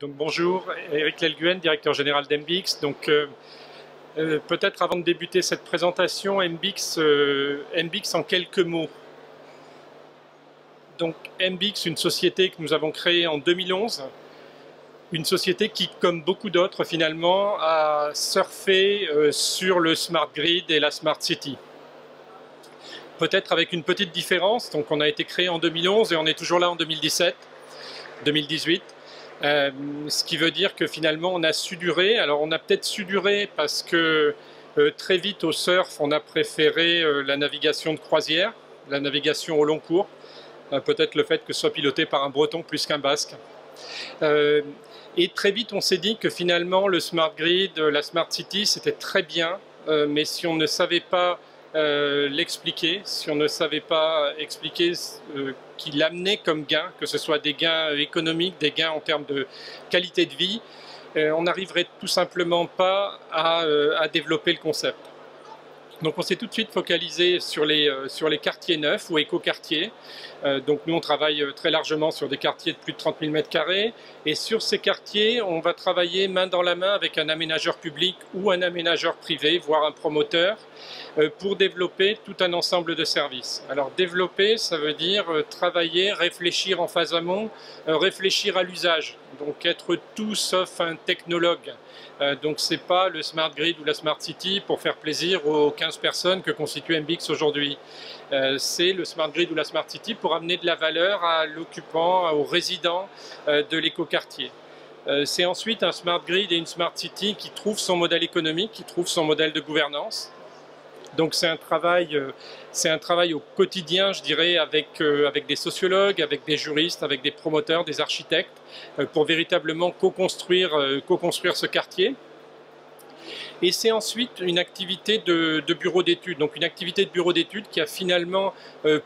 Donc bonjour, Eric Lelguen, directeur général d'Embix. Peut-être avant de débuter cette présentation, Embix en quelques mots. Donc Embix, une société que nous avons créée en 2011, une société qui, comme beaucoup d'autres finalement, a surfé sur le smart grid et la smart city. Peut-être avec une petite différence, donc on a été créé en 2011 et on est toujours là en 2017, 2018. Ce qui veut dire que finalement on a su durer. Alors on a peut-être su durer parce que très vite au surf on a préféré la navigation de croisière, la navigation au long cours, peut-être le fait que ce soit piloté par un breton plus qu'un basque. Et très vite on s'est dit que finalement le smart grid, la smart city c'était très bien, mais si on ne savait pas l'expliquer, si on ne savait pas expliquer qu'il amenait comme gain, que ce soit des gains économiques, des gains en termes de qualité de vie, on n'arriverait tout simplement pas à développer le concept. Donc on s'est tout de suite focalisé sur les quartiers neufs ou éco-quartiers. Donc nous on travaille très largement sur des quartiers de plus de 30 000 m², et sur ces quartiers on va travailler main dans la main avec un aménageur public ou un aménageur privé, voire un promoteur, pour développer tout un ensemble de services. Alors développer, ça veut dire travailler, réfléchir en phase amont, réfléchir à l'usage, donc être tout sauf un technologue. Donc c'est pas le smart grid ou la smart city pour faire plaisir aux 15 personnes que constitue Embix aujourd'hui. C'est le smart grid ou la smart city pour amener de la valeur à l'occupant, aux résidents de l'écoquartier. C'est ensuite un smart grid et une smart city qui trouve son modèle économique, qui trouve son modèle de gouvernance. Donc c'est un travail au quotidien, je dirais, avec des sociologues, avec des juristes, avec des promoteurs, des architectes, pour véritablement co-construire ce quartier. Et c'est ensuite une activité de bureau d'études, donc une activité de bureau d'études qui a finalement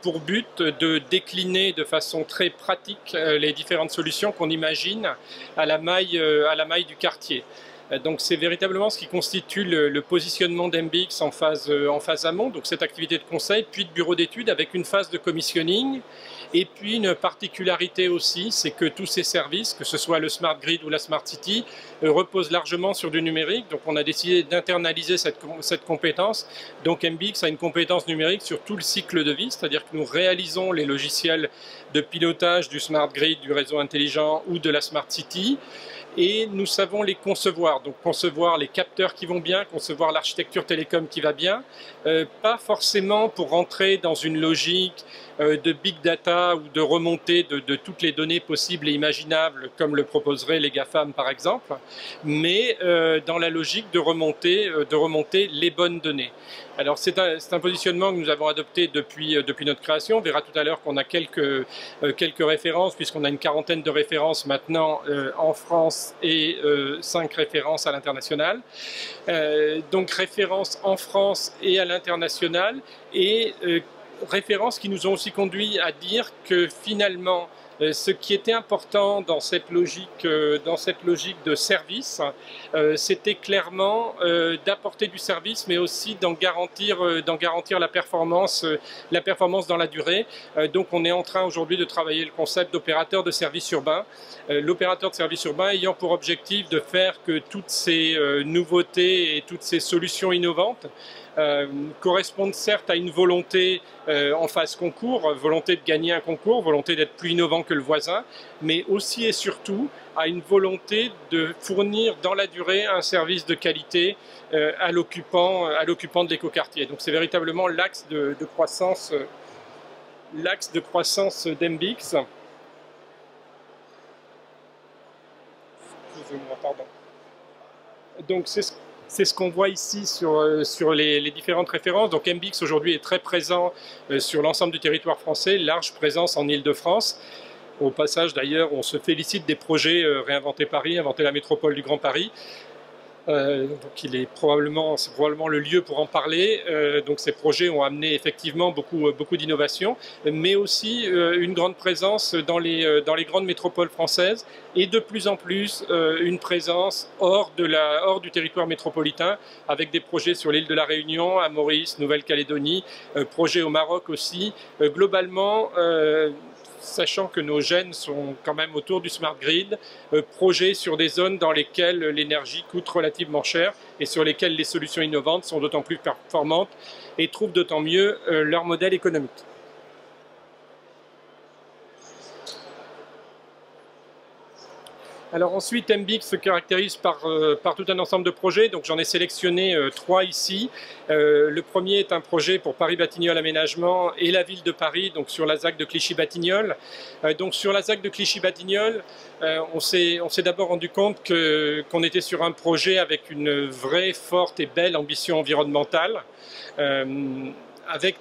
pour but de décliner de façon très pratique les différentes solutions qu'on imagine à la maille du quartier. Donc c'est véritablement ce qui constitue le positionnement d'Embix en phase amont, donc cette activité de conseil, puis de bureau d'études avec une phase de commissioning. Et puis une particularité aussi, c'est que tous ces services, que ce soit le Smart Grid ou la Smart City, reposent largement sur du numérique. Donc on a décidé d'internaliser cette compétence. Donc Embix a une compétence numérique sur tout le cycle de vie, c'est-à-dire que nous réalisons les logiciels de pilotage du Smart Grid, du réseau intelligent ou de la Smart City. Et nous savons les concevoir, donc concevoir les capteurs qui vont bien, concevoir l'architecture télécom qui va bien, pas forcément pour rentrer dans une logique de big data ou de remontée de toutes les données possibles et imaginables comme le proposeraient les GAFAM par exemple, mais dans la logique de remonter les bonnes données. Alors c'est un positionnement que nous avons adopté depuis notre création. On verra tout à l'heure qu'on a quelques références, puisqu'on a une quarantaine de références maintenant en France et 5 références à l'international. Donc références en France et à l'international, et références qui nous ont aussi conduit à dire que finalement ce qui était important dans cette logique de service, c'était clairement d'apporter du service, mais aussi d'en garantir la performance dans la durée. Donc on est en train aujourd'hui de travailler le concept d'opérateur de service urbain. L'opérateur de service urbain ayant pour objectif de faire que toutes ces nouveautés et toutes ces solutions innovantes correspondent certes à une volonté en phase concours, volonté de gagner un concours, volonté d'être plus innovant que le voisin, mais aussi et surtout à une volonté de fournir dans la durée un service de qualité à l'occupant de l'écoquartier. Donc c'est véritablement l'axe de croissance d'Embix. Excusez-moi, pardon. Donc c'est ce qu'on voit ici sur les différentes références. Donc Embix aujourd'hui est très présent sur l'ensemble du territoire français, large présence en Île-de-France. Au passage d'ailleurs, on se félicite des projets Réinventer Paris, Inventer la métropole du Grand Paris. Donc c'est probablement le lieu pour en parler. Donc ces projets ont amené effectivement beaucoup d'innovations, mais aussi une grande présence dans les grandes métropoles françaises, et de plus en plus une présence hors du territoire métropolitain, avec des projets sur l'île de la Réunion, à Maurice, Nouvelle-Calédonie, projets au Maroc aussi. Globalement, sachant que nos gènes sont quand même autour du smart grid, projets sur des zones dans lesquelles l'énergie coûte relativement cher et sur lesquelles les solutions innovantes sont d'autant plus performantes et trouvent d'autant mieux leur modèle économique. Alors ensuite, MBIC se caractérise par tout un ensemble de projets, donc j'en ai sélectionné 3 ici. Le premier est un projet pour Paris-Batignolles Aménagement et la ville de Paris, donc sur la ZAC de Clichy-Batignolles. Donc sur la ZAC de Clichy-Batignolles, on s'est d'abord rendu compte qu'on était sur un projet avec une vraie, forte et belle ambition environnementale. Avec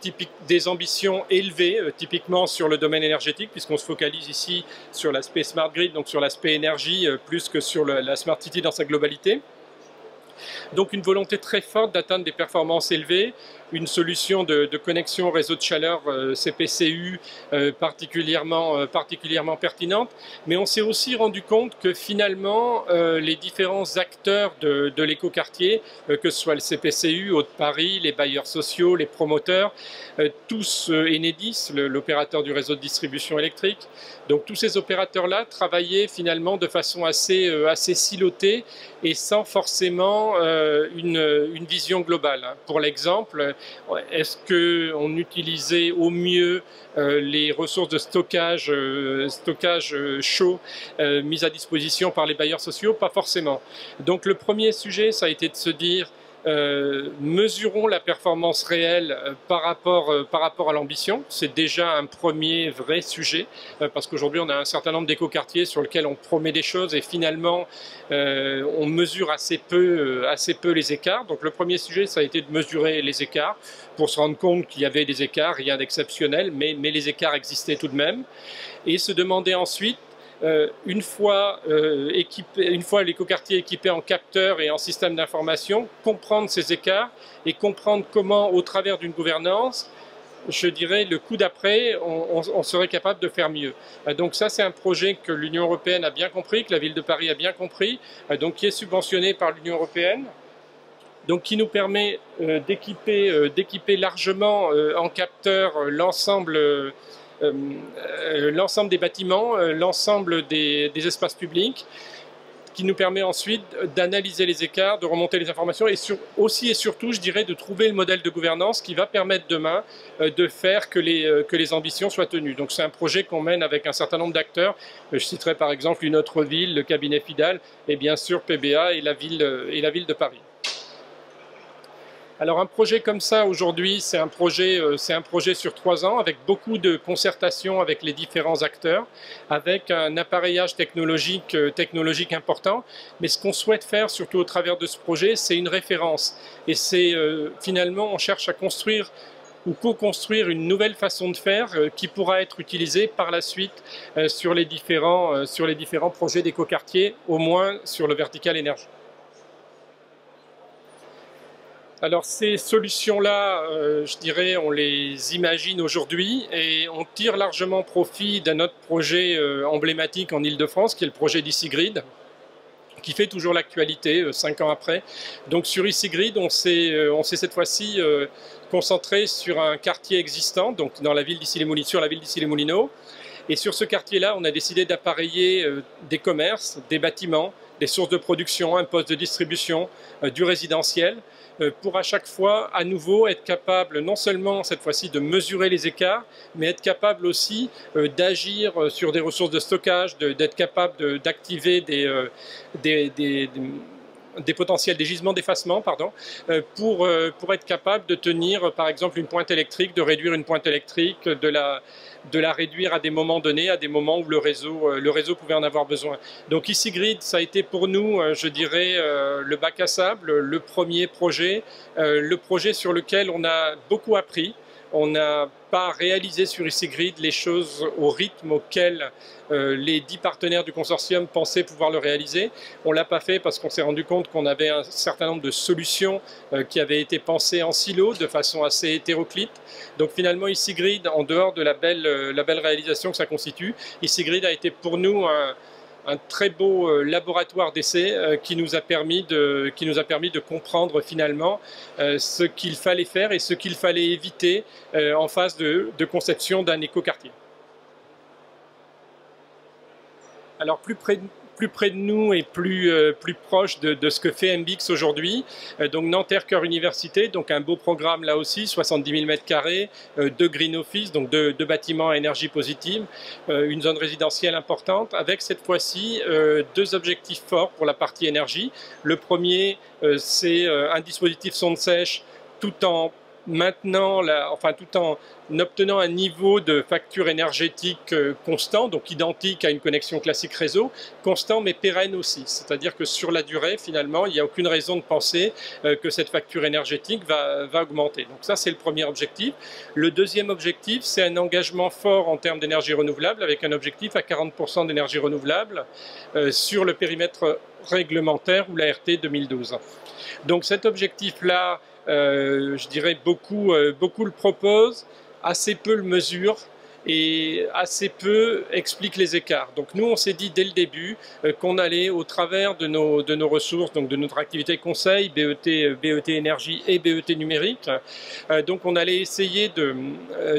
des ambitions élevées, typiquement sur le domaine énergétique, puisqu'on se focalise ici sur l'aspect smart grid, donc sur l'aspect énergie, plus que sur la smart city dans sa globalité. Donc une volonté très forte d'atteindre des performances élevées, une solution de connexion au réseau de chaleur CPCU particulièrement pertinente, mais on s'est aussi rendu compte que finalement les différents acteurs de l'écoquartier, que ce soit le CPCU, Hauts-de-Paris, les bailleurs sociaux, les promoteurs, tous Enedis, l'opérateur du réseau de distribution électrique, donc tous ces opérateurs-là travaillaient finalement de façon assez silotée et sans forcément une vision globale. Pour l'exemple, est-ce qu'on utilisait au mieux les ressources de stockage chaud mises à disposition par les bailleurs sociaux? Pas forcément. Donc le premier sujet, ça a été de se dire mesurons la performance réelle par rapport à l'ambition. C'est déjà un premier vrai sujet parce qu'aujourd'hui on a un certain nombre d'écoquartiers sur lesquels on promet des choses et finalement on mesure assez peu les écarts. Donc le premier sujet, ça a été de mesurer les écarts pour se rendre compte qu'il y avait des écarts, rien d'exceptionnel, mais les écarts existaient tout de même. Et se demander ensuite, une fois l'écoquartier équipé en capteurs et en système d'information, comprendre ces écarts et comprendre comment, au travers d'une gouvernance, je dirais, le coup d'après, on serait capable de faire mieux. Donc ça, c'est un projet que l'Union européenne a bien compris, que la ville de Paris a bien compris, donc qui est subventionné par l'Union européenne, donc qui nous permet d'équiper largement en capteurs l'ensemble des bâtiments, l'ensemble des espaces publics, qui nous permet ensuite d'analyser les écarts, de remonter les informations et aussi et surtout, je dirais, de trouver le modèle de gouvernance qui va permettre demain de faire que les ambitions soient tenues. Donc c'est un projet qu'on mène avec un certain nombre d'acteurs. Je citerai par exemple une autre ville, le cabinet FIDAL, et bien sûr PBA et la ville de Paris. Alors un projet comme ça aujourd'hui, c'est un projet sur 3 ans avec beaucoup de concertation avec les différents acteurs, avec un appareillage technologique important. Mais ce qu'on souhaite faire, surtout au travers de ce projet, c'est une référence. Et c'est finalement, on cherche à construire ou co-construire une nouvelle façon de faire qui pourra être utilisée par la suite sur les différents projets d'écoquartier, au moins sur le vertical énergie. Alors ces solutions-là, je dirais, on les imagine aujourd'hui et on tire largement profit d'un autre projet emblématique en Ile-de-France, qui est le projet d'EasyGrid, qui fait toujours l'actualité 5 ans après. Donc sur EasyGrid, on s'est cette fois-ci concentré sur un quartier existant, donc sur la ville d'Issy-les-Moulineaux. Et sur ce quartier-là, on a décidé d'appareiller des commerces, des bâtiments, des sources de production, un poste de distribution, du résidentiel, pour à chaque fois, à nouveau, être capable non seulement cette fois-ci de mesurer les écarts, mais être capable aussi d'agir sur des ressources de stockage, d'être capable d'activer des potentiels, des gisements d'effacement, pour être capable de tenir, par exemple, une pointe électrique, de réduire une pointe électrique, de la réduire à des moments donnés, à des moments où le réseau pouvait en avoir besoin. Donc EasyGrid, ça a été pour nous, je dirais, le bac à sable, le premier projet, le projet sur lequel on a beaucoup appris. On n'a pas réalisé sur EasyGrid les choses au rythme auquel les 10 partenaires du consortium pensaient pouvoir le réaliser. On ne l'a pas fait parce qu'on s'est rendu compte qu'on avait un certain nombre de solutions qui avaient été pensées en silo de façon assez hétéroclite. Donc finalement EasyGrid, en dehors de la belle réalisation que ça constitue, EasyGrid a été pour nous un très beau laboratoire d'essai qui nous a permis de comprendre finalement ce qu'il fallait faire et ce qu'il fallait éviter en phase de conception d'un écoquartier. Alors plus près de nous et plus proche de ce que fait MBX aujourd'hui. Donc Nanterre Cœur Université, donc un beau programme là aussi, 70 000 m², deux green office, donc deux bâtiments à énergie positive, une zone résidentielle importante, avec cette fois-ci deux objectifs forts pour la partie énergie. Le premier, c'est un dispositif sonde sèche tout en maintenant, tout en obtenant un niveau de facture énergétique constant, donc identique à une connexion classique réseau, constant mais pérenne aussi. C'est-à-dire que sur la durée, finalement, il n'y a aucune raison de penser que cette facture énergétique va augmenter. Donc ça, c'est le premier objectif. Le deuxième objectif, c'est un engagement fort en termes d'énergie renouvelable, avec un objectif à 40% d'énergie renouvelable sur le périmètre réglementaire ou la RT 2012. Donc cet objectif-là, je dirais beaucoup le proposent, assez peu le mesurent et assez peu expliquent les écarts. Donc nous, on s'est dit dès le début qu'on allait, au travers de nos ressources, donc de notre activité conseil, BET énergie et BET numérique, donc on allait essayer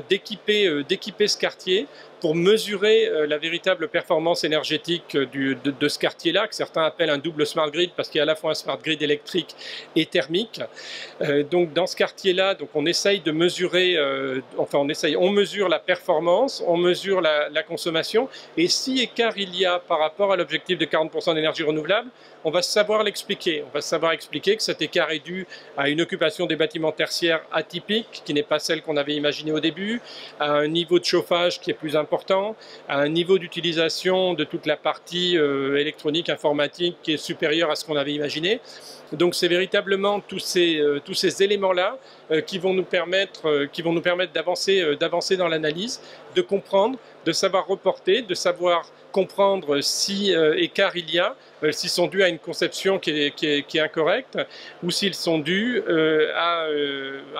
d'équiper ce quartier pour mesurer la véritable performance énergétique de ce quartier-là, que certains appellent un double smart grid, parce qu'il y a à la fois un smart grid électrique et thermique. Donc dans ce quartier-là, donc on essaye de mesurer, on mesure la performance, on mesure la consommation, et si écart il y a par rapport à l'objectif de 40% d'énergie renouvelable, on va savoir l'expliquer. On va savoir expliquer que cet écart est dû à une occupation des bâtiments tertiaires atypique, qui n'est pas celle qu'on avait imaginée au début, à un niveau de chauffage qui est plus important, à un niveau d'utilisation de toute la partie électronique, informatique qui est supérieur à ce qu'on avait imaginé. Donc c'est véritablement tous ces éléments-là qui vont nous permettre d'avancer dans l'analyse, de comprendre, de savoir reporter, de savoir comprendre si écart il y a, s'ils sont dus à une conception qui est incorrecte, ou s'ils sont dus à,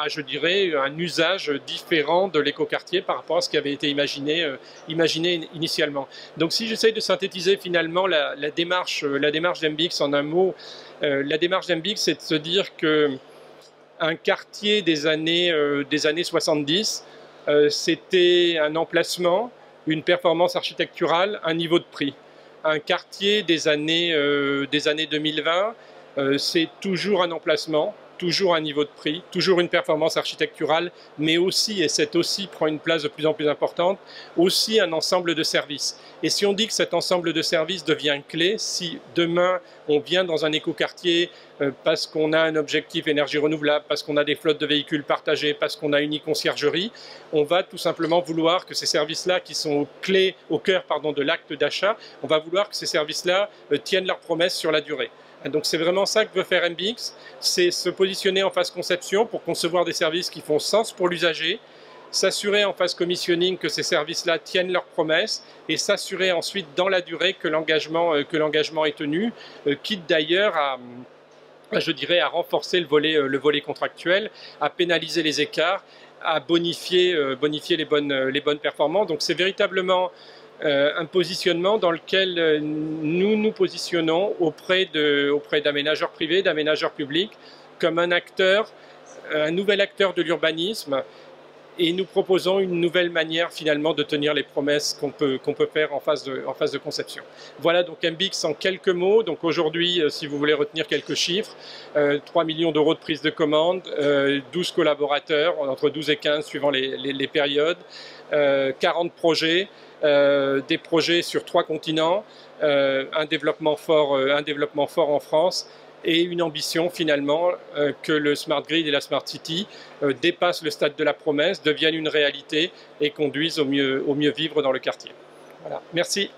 je dirais, un usage différent de l'écoquartier par rapport à ce qui avait été imaginé initialement. Donc si j'essaye de synthétiser finalement la démarche d'MBX en un mot, la démarche d'MBX, c'est de se dire que un quartier des années 70, c'était un emplacement, une performance architecturale, un niveau de prix. Un quartier des années 2020, c'est toujours un emplacement, toujours un niveau de prix, toujours une performance architecturale, mais aussi, et cet aussi prend une place de plus en plus importante, aussi un ensemble de services. Et si on dit que cet ensemble de services devient clé, si demain on vient dans un écoquartier parce qu'on a un objectif énergie renouvelable, parce qu'on a des flottes de véhicules partagées, parce qu'on a une e-conciergerie, on va tout simplement vouloir que ces services-là, qui sont au cœur de l'acte d'achat, on va vouloir que ces services-là tiennent leurs promesses sur la durée. Donc c'est vraiment ça que veut faire MBX, c'est se positionner en phase conception pour concevoir des services qui font sens pour l'usager, s'assurer en phase commissioning que ces services-là tiennent leurs promesses et s'assurer ensuite dans la durée que l'engagement est tenu, quitte d'ailleurs à renforcer le volet contractuel, à pénaliser les écarts, à bonifier les bonnes performances. Donc c'est véritablement un positionnement dans lequel nous nous positionnons auprès d'aménageurs privés, d'aménageurs publics, comme un nouvel acteur de l'urbanisme, et nous proposons une nouvelle manière finalement de tenir les promesses qu'on peut faire en phase de conception. Voilà donc MBX en quelques mots. Donc aujourd'hui, si vous voulez retenir quelques chiffres, 3 millions d'euros de prise de commande, 12 collaborateurs, entre 12 et 15 suivant les périodes, 40 projets, des projets sur 3 continents, un développement fort en France, et une ambition finalement que le Smart Grid et la Smart City dépassent le stade de la promesse, deviennent une réalité et conduisent au mieux vivre dans le quartier. Voilà, merci.